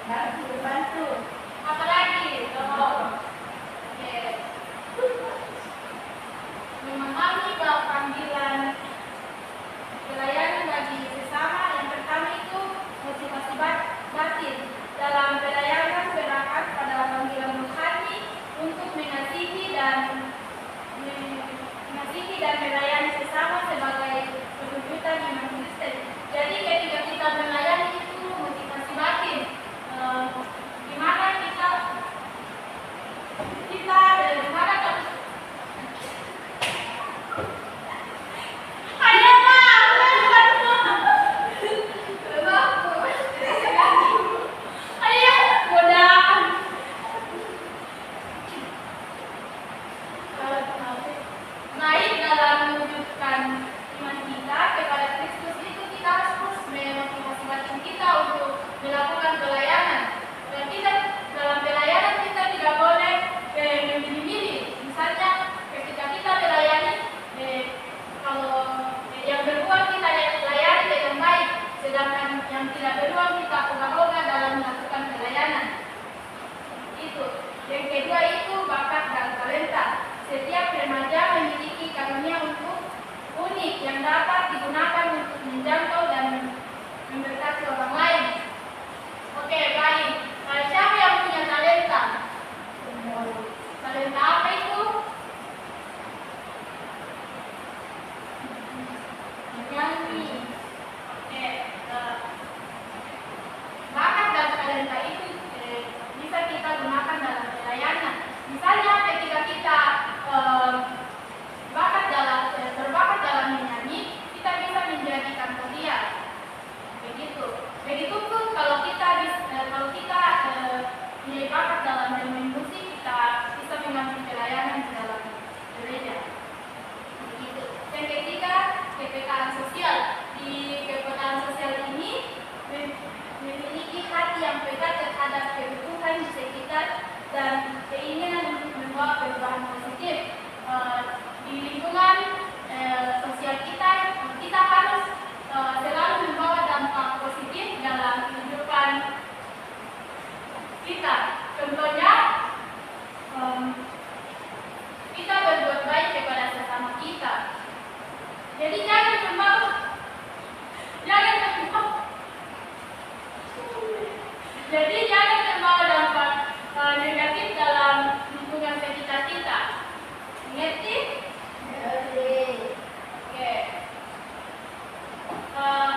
Bantu. Apalagi kalau memahami bahwa panggilan pelayanan bagi sesama. Yang pertama itu motivasi batin. Dalam pelayanan berangkat pada panggilan rohani untuk mengasihi dan melayani sesama sebagai perwujudan iman Kristen. Jadi ketika kita melayani itu motivasi batin. Gimana kita naik dalam mewujudkan iman kita kepada Kristus itu kita harus terus memotivasi batin kita untuk melakukan pelayanan. Dan kita dalam pelayanan kita tidak boleh memilih-milih. Misalnya ketika kita melayani, kalau yang beruang kita layani dengan baik, sedangkan yang tidak beruang kita ogah-ogah dalam melakukan pelayanan. Itu. Yang kedua itu bakat dan talenta. Setiap remaja memiliki karunia untuk unik yang dapat digunakan untuk menjangkau dan memberkati orang lain. Oke, baik. Siapa yang punya talenta? Talenta apa itu? Menyanyi. Oke. Bakat dan talenta itu bisa kita gunakan dalam pelayanan. Misalnya ketika kita berbakat dalam menyanyi, kita bisa menjadi kantoria. Begitupun kalau kita punya bakat dalam bermain musik, kita bisa mengambil pelayanan di dalam gereja. Begitu. Yang ketiga, kepekaan sosial. Di kepekaan sosial ini memiliki hati yang pekat terhadap kebutuhan di sekitar dan keinginan untuk membawa perubahan positif di lingkungan sosial kita harus selalu membawa dampak positif dalam kehidupan kita. Contohnya, kita berbuat baik kepada sesama kita. Jadi jangan membawa dampak negatif dalam lingkungan sekitar kita. Mengerti? Oke.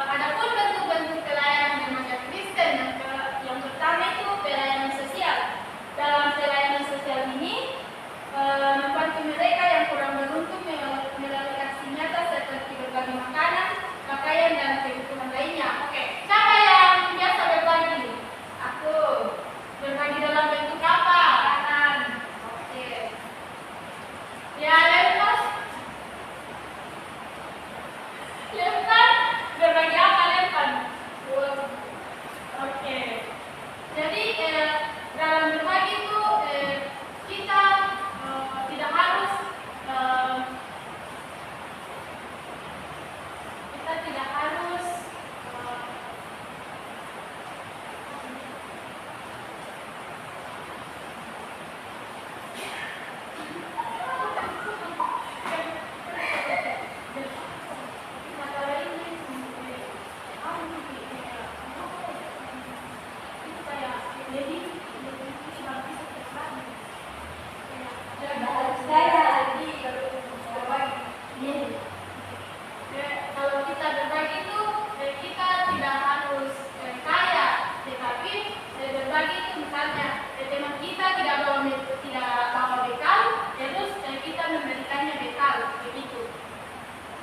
Adapun bentuk-bentuk pelayanan remaja Kristen, yang pertama itu pelayanan sosial. Dalam pelayanan sosial ini membantu mereka yang kurang beruntung melalui aksi nyata seperti berbagi makanan, pakaian dan kebutuhan lainnya. Oke, siapa yang biasa berbagi? Aku. Berbagi dalam bentuk apa? Makanan. Oke. Ya, Lempas. Berbagi apa Lempan? Oke. Jadi dalam berbagi itu kita tidak harus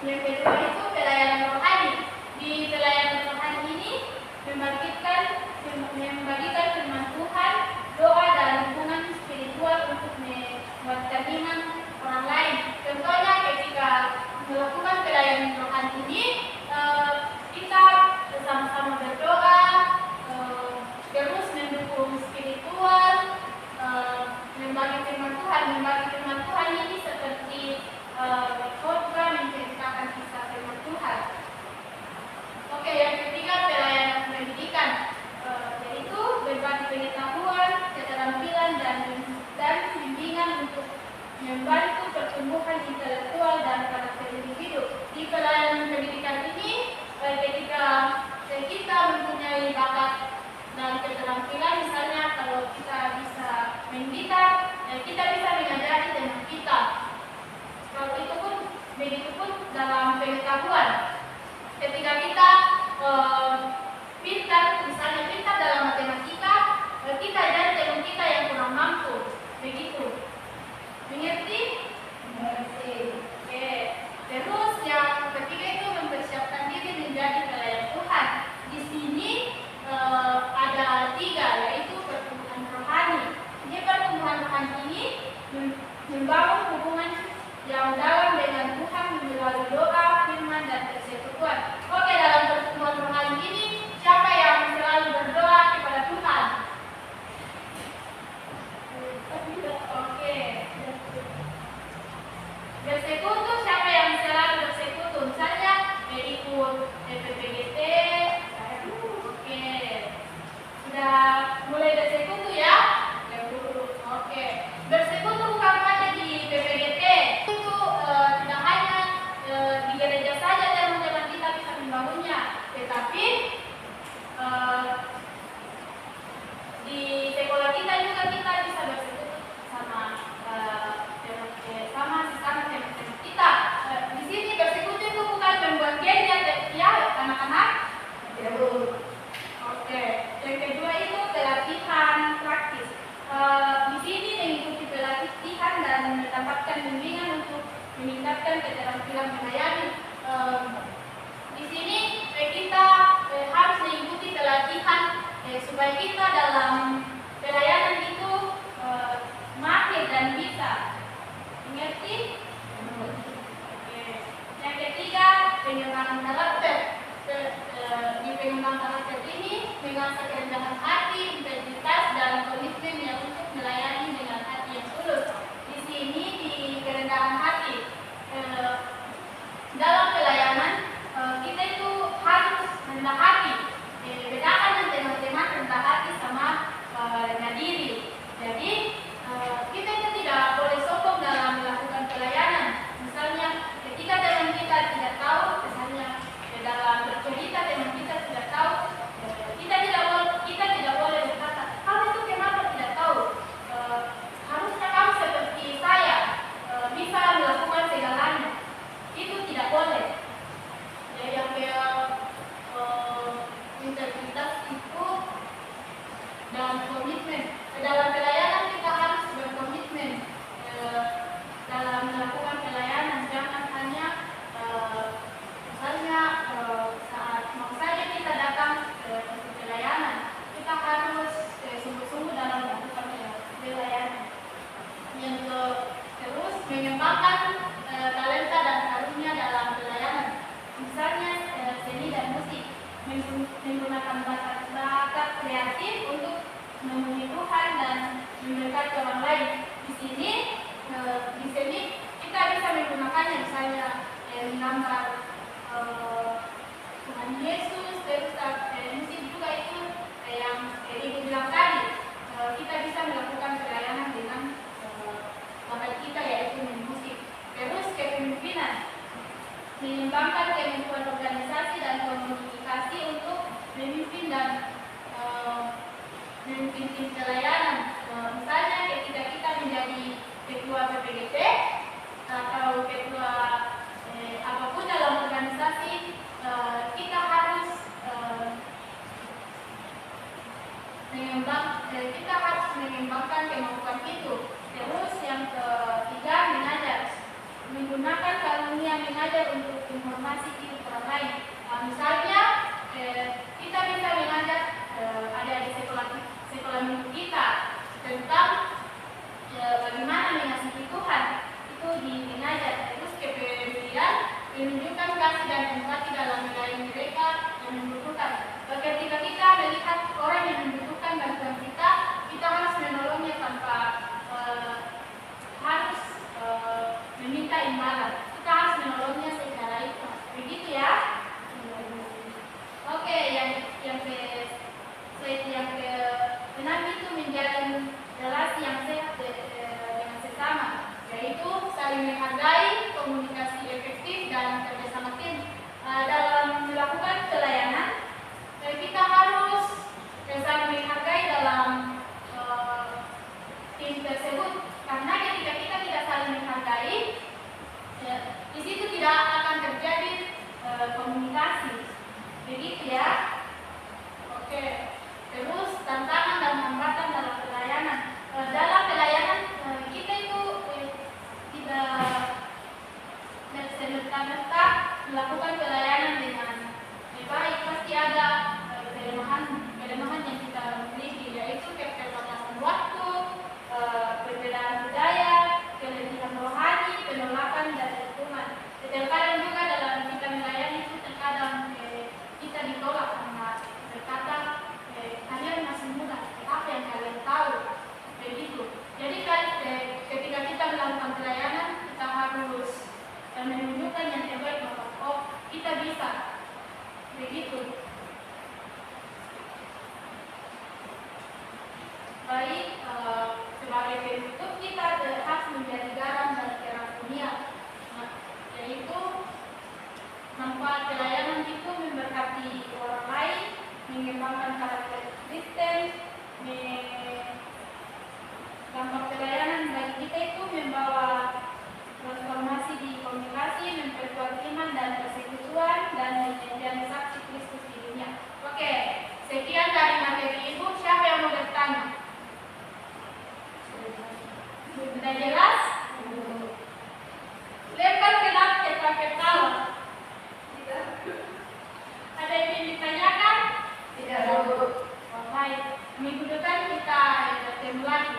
Yang kedua itu pelayanan rohani. Di pelayanan rohani ini membagikan firman Tuhan, doa dan hubungan spiritual untuk menguatkan iman orang lain. Contohnya ketika melakukan pelayanan rohani ini, kita bersama-sama berdoa, terus mendukung spiritual, membagi firman Tuhan. Membagi firman Tuhan ini seperti khotbah menceritakan kisah membantu pertumbuhan intelektual dan karakter individu. Di pelayanan pendidikan ini, ketika kita mempunyai bakat dan keterampilan, misalnya kalau kita bisa main gitar, kita bisa mengajari teman kita. Kalau itu pun, begitupun dalam pengetahuan. Ketika kita pintar, misalnya pintar dalam matematika, kita ajari teman kita yang kurang mampu. Begitu. Mengerti? Mengerti. Oke. Terus yang ketiga itu mempersiapkan diri menjadi pelayan Tuhan. Di sini ada 3, yaitu pertumbuhan rohani. Jadi pertumbuhan rohani ini membangun hubungan yang dalam dengan Tuhan melalui doa, firman, dan persekutuan. Oke, dalam pertumbuhan rohani ini, siapa yang selalu berdoa kepada Tuhan? Oke. Bersekutu, siapa yang selalu bersekutu? Misalnya ikut PPGT. Oke. Sudah mulai bersekutu ya? Oke. Bersekutu bukan hanya di PPGT. Itu tidak hanya di gereja saja teman-teman kita bisa membangunnya, tetapi di sekolah kita juga kita bisa bersekutu sama sesama teman-teman kita. Di sini bersekutu itu bukan membuat geng ya anak-anak. Oke. Yang kedua itu pelatihan praktis. Di sini mengikuti pelatihan dan mendapatkan bimbingan untuk meningkatkan keterampilan melayani. Di sini kita harus mengikuti pelatihan supaya kita dalam pelayanan itu mahir dan bisa. Mengerti? Oke. Yang ketiga, pengembangan karakter. Di pengembangan karakter ini mengasah kerendahan hati, integritas, dan komitmen yang untuk melayani dengan hati yang tulus. Di sini di kerendahan hati, dalam pelayanan kita itu harus rendah hati. Bedakan teman-teman rendah hati sama rendah diri. Jadi kita itu tidak boleh sombong dalam melakukan pelayanan. Misalnya ketika teman kita tidak tahu, misalnya dalam bercerita teman kita tidak tahu, kita tidak boleh berkata, kamu itu kenapa tidak tahu? Harusnya kamu seperti saya, bisa melakukan segalanya. Itu tidak boleh. Jadi yang integritas itu dan komitmen. Dalam pelayanan kita harus berkomitmen dalam melakukan pelayanan. Jangan hanya misalnya saat mau saja kita datang ke pelayanan, kita harus sungguh-sungguh dalam melakukan pelayanan. Yang terus mengembangkan talenta dan karunia dalam pelayanan. Misalnya seni dan musik, menggunakan bakat kreatif untuk memenuhi Tuhan dan memberkati orang lain. Di sini di seni kita bisa menggunakannya, misalnya menggambar Tuhan Yesus, terus musik juga itu yang ibu bilang tadi, kita bisa melakukan pelayanan dengan bakat kita, yaitu musik. Terus kepemimpinan, mengembangkan kemampuan organisasi dan komunikasi untuk memimpin dan memimpin tim pelayanan. Misalnya ketika kita menjadi ketua PPGT atau ketua apapun dalam organisasi, kita harus mengembangkan kemampuan itu. Terus yang ketiga, mengajar, menggunakan karunia mengajar untuk informasi hidup orang lain. Misalnya kita bisa mengajar ada di sekolah minggu kita tentang bagaimana mengasihi Tuhan, itu mengajar. Terus kepedulian, menunjukkan kasih dan empati dalam melayani mereka yang membutuhkan. Ketika kita melihat orang yang membutuhkan bantuan kita harus menolongnya tanpa harus meminta imbalan. Kita harus menolongnya secara ikhlas. Begitu ya? Oke, yang keenam itu menjalin relasi yang sehat dengan sesama, yaitu saling menghargai, komunikasi efektif, dan kerjasama tim. Dalam melakukan pelayanan, kita harus saling menghargai dalam tim tersebut, karena ketika kita tidak saling menghargai, di situ tidak akan terjadi komunikasi. Begitu ya. Oke. Terus tantangan dan hambatan dalam pelayanan. Dalam pelayanan kita itu tidak serta-merta melakukan pelayanan dengan baik. Pasti ada kelemahan yang kita miliki, yaitu keterbatasan waktu, perbedaan budaya, kelebihan rohani, penolakan dan dukungan. Terkadang juga dalam kita melayani itu terkadang kita ditolak karena berkata kalian masih muda, apa yang kalian tahu, begitu. Jadi ketika kita melakukan pelayanan, kita harus menunjukkan yang terbaik bahwa oh kita bisa, begitu. Baik, sebagai penutup kita harus menjadi garam dan terang dunia, yaitu manfaat pelayanan itu memberkati orang lain, mengembangkan karakter Kristen. Dampak pelayanan bagi kita itu membawa transformasi di komunikasi, memperkuat iman dan persekutuan, dan menjadi saksi Kristus di dunia. Oke, sekian dari materi Ibu. Siapa yang mau bertanya? Sudah jelas? Lempar ketawa. Ada yang ingin ditanyakan? Tidak. Baik, minggu depan kita bertemu lagi.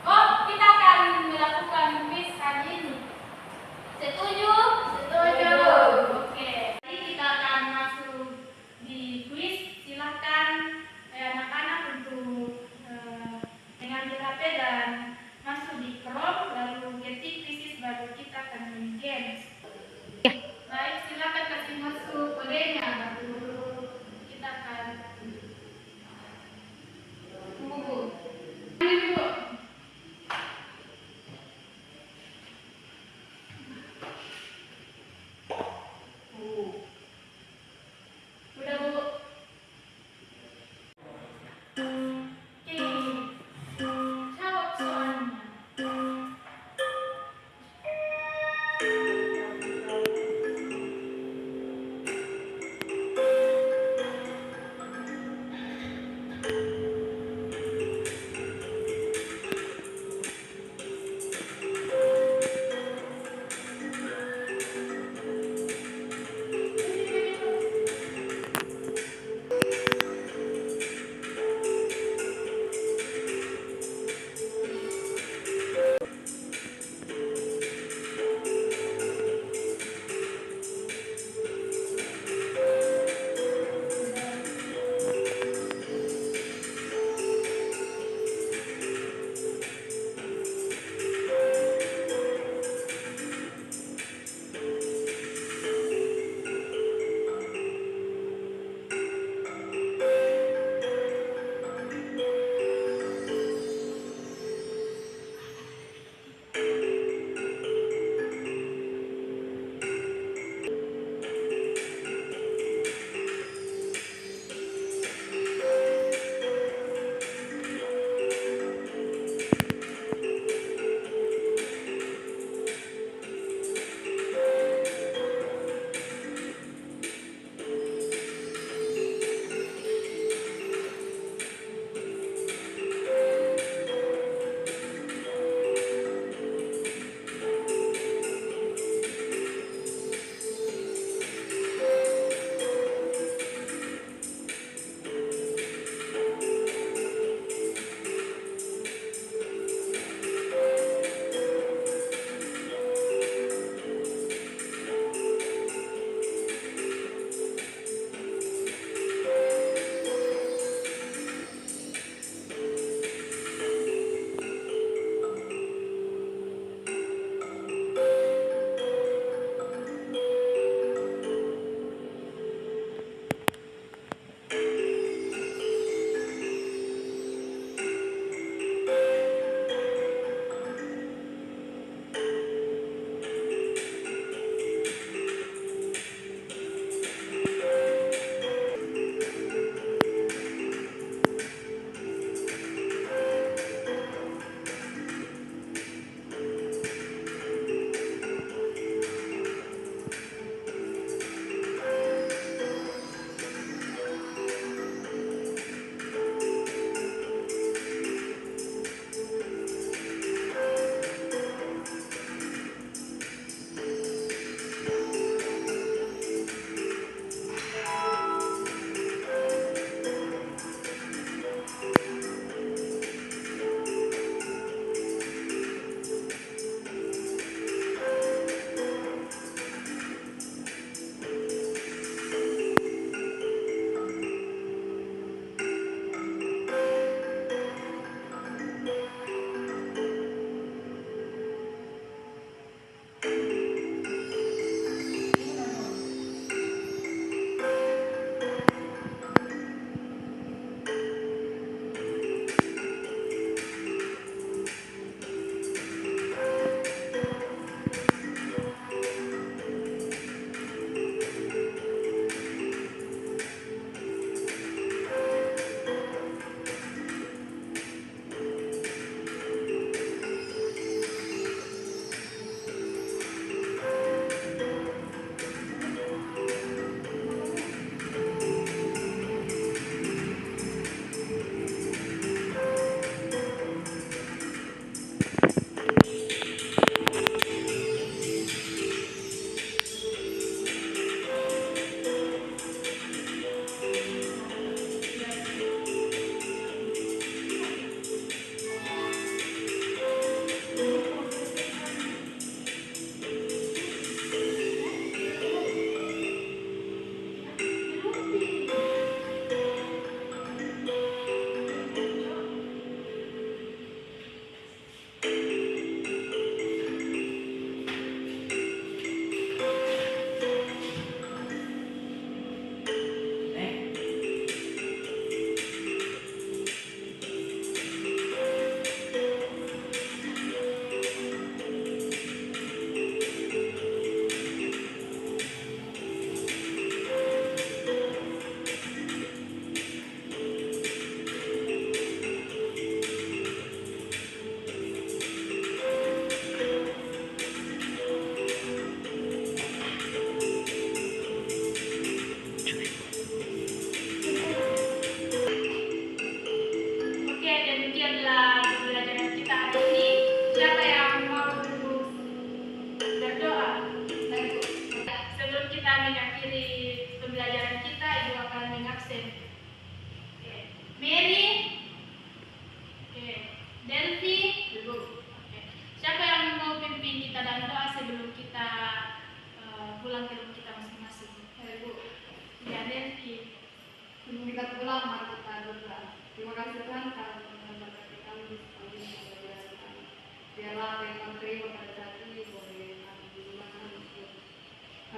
Oh, kita akan melakukan quiz hari ini. Setuju? Setuju. Oke. Jadi kita akan masuk di quiz. Silakan anak-anak untuk mengambil HP dan masuk di Chrome, lalu ketik krisis, baru kita akan main games. Baik, silakan kasih masuk kodenya. Lalu kita akan tunggu.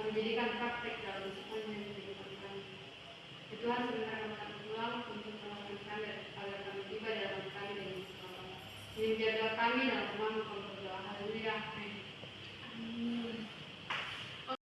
menjadikan praktek dalam semuanya yang kehidupan kami. Ya Tuhan, sebentar kami pulang untuk melakukan kami agar kami tiba dalam kami dan Yesus Bapa. Ini menjaga kami dalam kemampuan berdoa. Haleluya.